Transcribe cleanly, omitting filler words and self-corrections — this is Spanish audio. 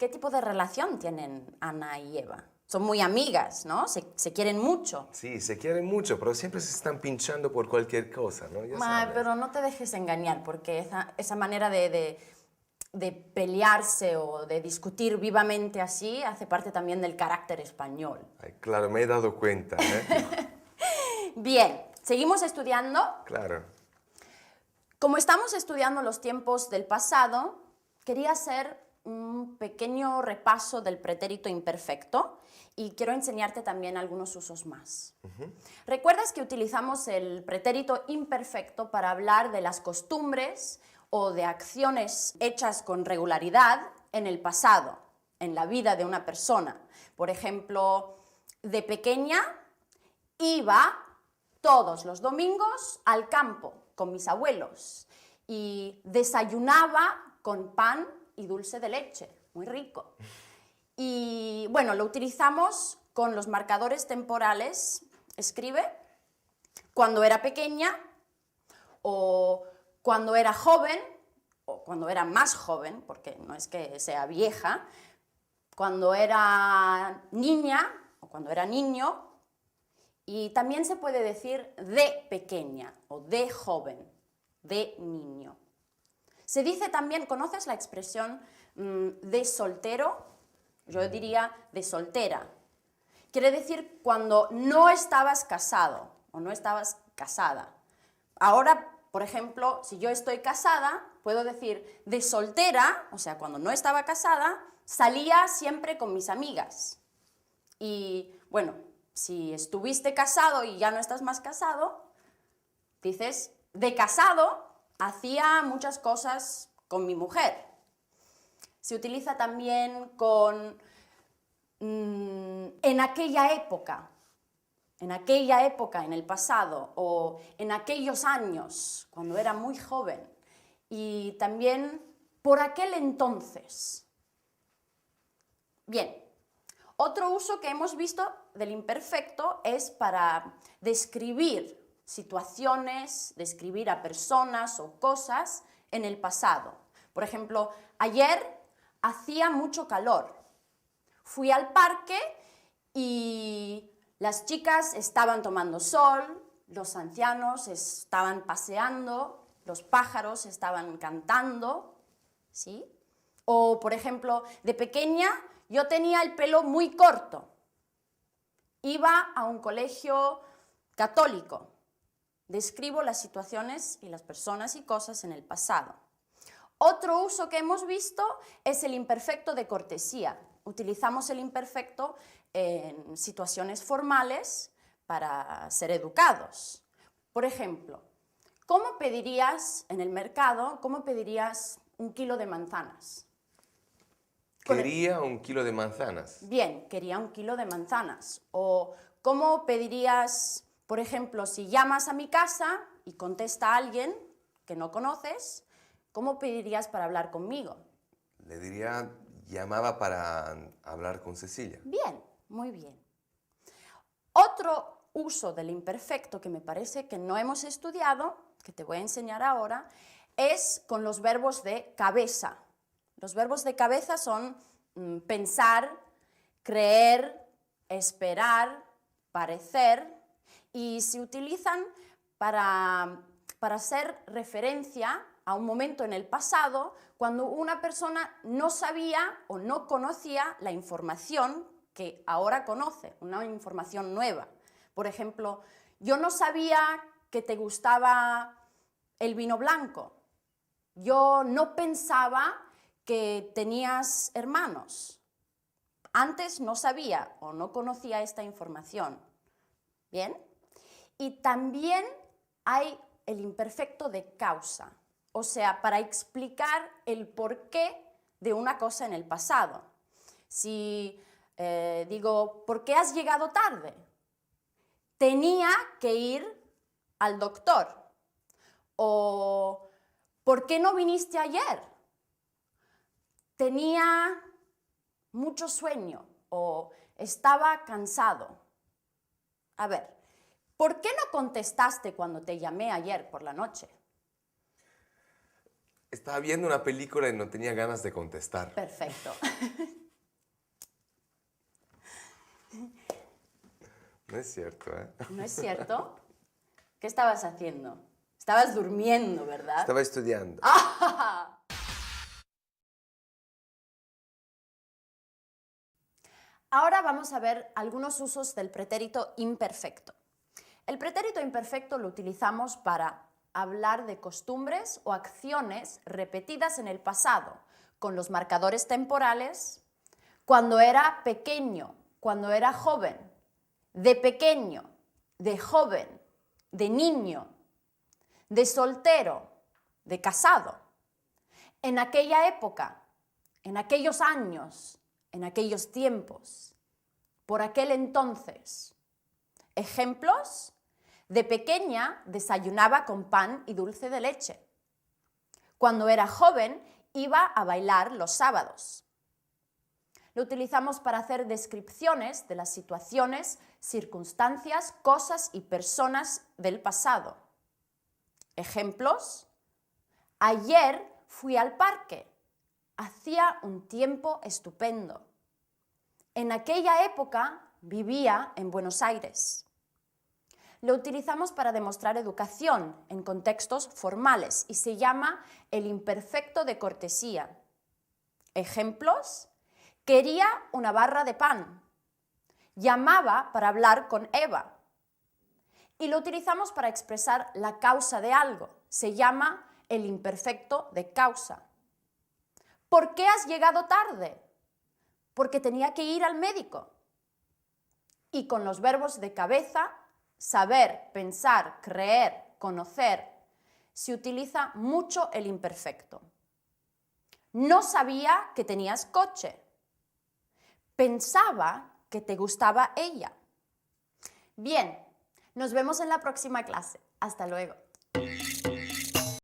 ¿qué tipo de relación tienen Ana y Eva? Son muy amigas, ¿no? Se quieren mucho. Sí, se quieren mucho, pero siempre se están pinchando por cualquier cosa, ¿no? Ya sabes. Pero no te dejes engañar, porque esa manera de pelearse o de discutir vivamente así hace parte también del carácter español. Ay, claro, me he dado cuenta, ¿eh? Bien, seguimos estudiando. Claro. Como estamos estudiando los tiempos del pasado, quería hacer un pequeño repaso del pretérito imperfecto y quiero enseñarte también algunos usos más. ¿Recuerdas que utilizamos el pretérito imperfecto para hablar de las costumbres o de acciones hechas con regularidad en el pasado, en la vida de una persona? Por ejemplo, de pequeña iba todos los domingos al campo con mis abuelos y desayunaba con pan y dulce de leche, muy rico. Y bueno, lo utilizamos con los marcadores temporales. Escribe cuando era pequeña o cuando era joven o cuando era más joven, porque no es que sea vieja, cuando era niña o cuando era niño. Y también se puede decir de pequeña o de joven, de niño. Se dice también, ¿conoces la expresión de soltero? Yo diría de soltera. Quiere decir cuando no estabas casado o no estabas casada. Ahora, por ejemplo, si yo estoy casada, puedo decir de soltera, o sea, cuando no estaba casada, salía siempre con mis amigas. Y bueno, si estuviste casado y ya no estás más casado, dices, de casado hacía muchas cosas con mi mujer. Se utiliza también con en aquella época, en el pasado, o en aquellos años, cuando era muy joven. Y también por aquel entonces. Bien. Otro uso que hemos visto del imperfecto es para describir situaciones, describir a personas o cosas en el pasado. Por ejemplo, ayer hacía mucho calor. Fui al parque y las chicas estaban tomando sol, los ancianos estaban paseando, los pájaros estaban cantando, ¿sí? O, por ejemplo, de pequeña yo tenía el pelo muy corto. Iba a un colegio católico. Describo las situaciones y las personas y cosas en el pasado. Otro uso que hemos visto es el imperfecto de cortesía. Utilizamos el imperfecto en situaciones formales para ser educados. Por ejemplo, ¿cómo pedirías en el mercado, cómo pedirías un kilo de manzanas? Quería un kilo de manzanas. Bien, quería un kilo de manzanas. O ¿cómo pedirías, por ejemplo, si llamas a mi casa y contesta a alguien que no conoces, ¿cómo pedirías para hablar conmigo? Le diría, llamaba para hablar con Cecilia. Bien, muy bien. Otro uso del imperfecto que me parece que no hemos estudiado, que te voy a enseñar ahora, es con los verbos de cabeza. Los verbos de cabeza son pensar, creer, esperar, parecer, y se utilizan para hacer referencia a un momento en el pasado cuando una persona no sabía o no conocía la información que ahora conoce, una información nueva. Por ejemplo, yo no sabía que te gustaba el vino blanco. Yo no pensaba que tenías hermanos. Antes no sabía o no conocía esta información. ¿Bien? Y también hay el imperfecto de causa, o sea, para explicar el porqué de una cosa en el pasado. Si digo, ¿por qué has llegado tarde? Tenía que ir al doctor. O, ¿por qué no viniste ayer? Tenía mucho sueño o estaba cansado. A ver, ¿por qué no contestaste cuando te llamé ayer por la noche? Estaba viendo una película y no tenía ganas de contestar. Perfecto. No es cierto, ¿eh? ¿No es cierto? ¿Qué estabas haciendo? Estabas durmiendo, ¿verdad? Estaba estudiando. Ahora vamos a ver algunos usos del pretérito imperfecto. El pretérito imperfecto lo utilizamos para hablar de costumbres o acciones repetidas en el pasado, con los marcadores temporales, cuando era pequeño, cuando era joven, de pequeño, de joven, de niño, de soltero, de casado, en aquella época, en aquellos años, en aquellos tiempos, por aquel entonces. Ejemplos: de pequeña desayunaba con pan y dulce de leche. Cuando era joven iba a bailar los sábados. Lo utilizamos para hacer descripciones de las situaciones, circunstancias, cosas y personas del pasado. Ejemplos: ayer fui al parque. Hacía un tiempo estupendo. En aquella época vivía en Buenos Aires. Lo utilizamos para demostrar educación en contextos formales y se llama el imperfecto de cortesía. Ejemplos: quería una barra de pan. Llamaba para hablar con Eva. Y lo utilizamos para expresar la causa de algo. Se llama el imperfecto de causa. ¿Por qué has llegado tarde? Porque tenía que ir al médico. Y con los verbos de cabeza, saber, pensar, creer, conocer, se utiliza mucho el imperfecto. No sabía que tenías coche. Pensaba que te gustaba ella. Bien, nos vemos en la próxima clase. Hasta luego.